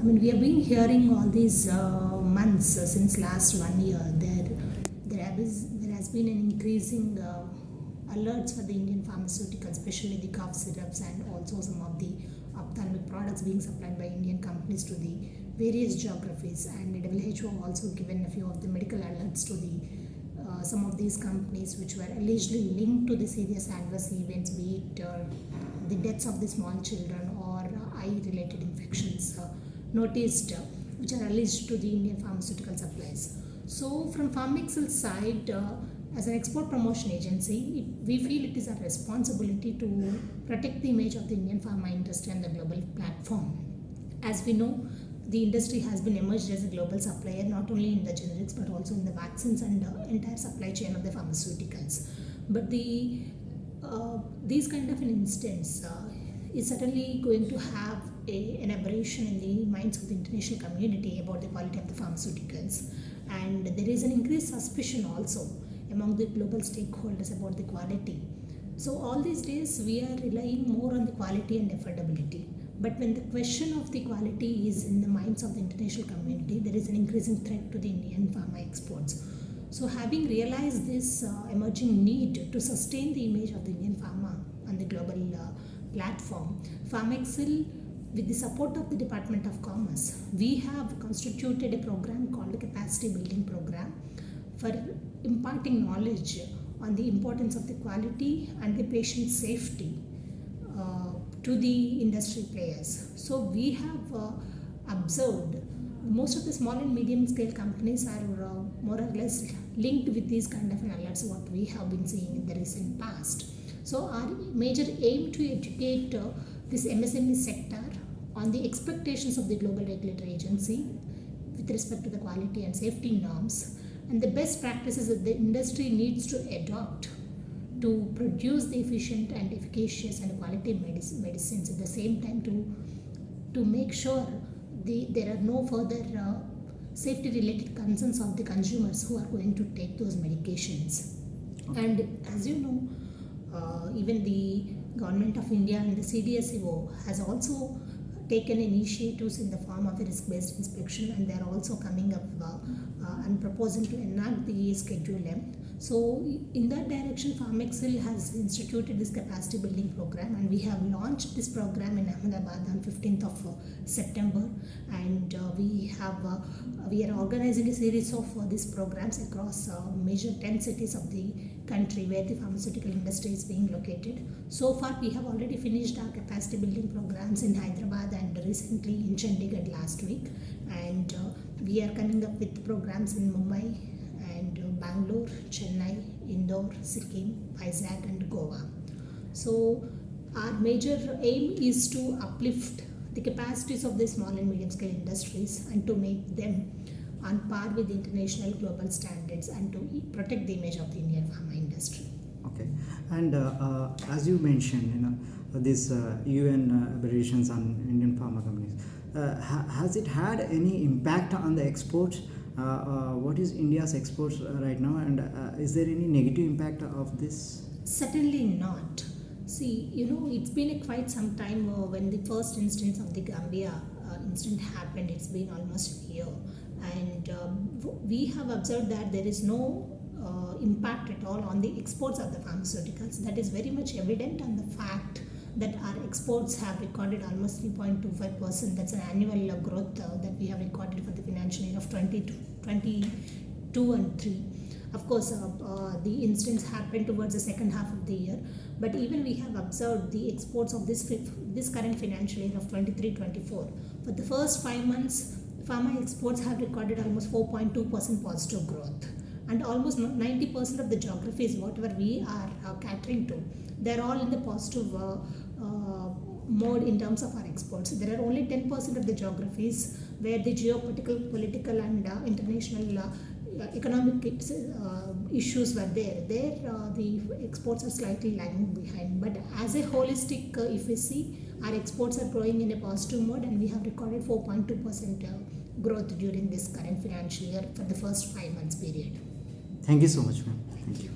I mean, we have been hearing all these months since last 1 year. There has been an increasing alerts for the Indian pharmaceuticals, especially the cough syrups and also some of the ophthalmic products being supplied by Indian companies to the various geographies. And the WHO also given a few of the medical alerts to the some of these companies which were allegedly linked to the serious adverse events, be it the deaths of the small children or eye-related infections noticed, which are alleged to the Indian pharmaceutical supplies. So, from Pharmexcil's side, as an export promotion agency, we feel it is our responsibility to protect the image of the Indian pharma industry on the global platform. As we know, the industry has been emerged as a global supplier not only in the generics but also in the vaccines and entire supply chain of the pharmaceuticals. But these kind of an instance is certainly going to have an aberration in the minds of the international community about the quality of the pharmaceuticals, and there is an increased suspicion also among the global stakeholders about the quality. So all these days we are relying more on the quality and affordability. But when the question of the quality is in the minds of the international community, there is an increasing threat to the Indian pharma exports. So having realized this emerging need to sustain the image of the Indian pharma on the global platform, Pharmexcil, with the support of the Department of Commerce, we have constituted a program called the Capacity Building Program for imparting knowledge on the importance of the quality and the patient safety to the industry players. So we have observed most of the small and medium scale companies are more or less linked with these kind of alerts what we have been seeing in the recent past. So our major aim to educate this MSME sector on the expectations of the global regulatory agency with respect to the quality and safety norms and the best practices that the industry needs to adopt to produce the efficient and efficacious and quality medicines at the same time to make sure there are no further safety related concerns of the consumers who are going to take those medications. And as you know, even the Government of India and the CDSCO has also taken initiatives in the form of a risk-based inspection, and they are also coming up and proposing to enact the Schedule M. So in that direction, Pharmexcil has instituted this capacity building program, and we have launched this program in Ahmedabad on 15th of September, and we are organizing a series of these programs across major 10 cities of the country where the pharmaceutical industry is being located. So far, we have already finished our capacity building programs in Hyderabad and recently in Chandigarh last week, and we are coming up with programs in Mumbai and Bangalore, Chennai, Indore, Sikkim, Vizag and Goa. So our major aim is to uplift the capacities of the small and medium scale industries and to make them on par with the international global standards and to protect the image of the Indian pharma industry. Okay, and as you mentioned, these UN aberrations on Indian pharma companies, has it had any impact on the exports? What is India's exports right now, and is there any negative impact of this? Certainly not. See, it's been quite some time when the first instance of the Gambia incident happened. It's been almost a year, and we have observed that there is no impact at all on the exports of the pharmaceuticals. That is very much evident on the fact that our exports have recorded almost 3.25%. That's an annual growth that we have recorded for the financial year of 22 and 3. Of course, the incidents happened towards the second half of the year, but even we have observed the exports of this current financial year of 23-24. For the first 5 months, pharma exports have recorded almost 4.2% positive growth. And almost 90% of the geographies, whatever we are catering to, they're all in the positive mode in terms of our exports. There are only 10% of the geographies where the political and international economic issues were there. There, the exports are slightly lagging behind. But as a holistic, if we see, our exports are growing in a positive mode, and we have recorded 4.2% growth during this current financial year for the first 5 months period. Thank you so much, ma'am. Thank you.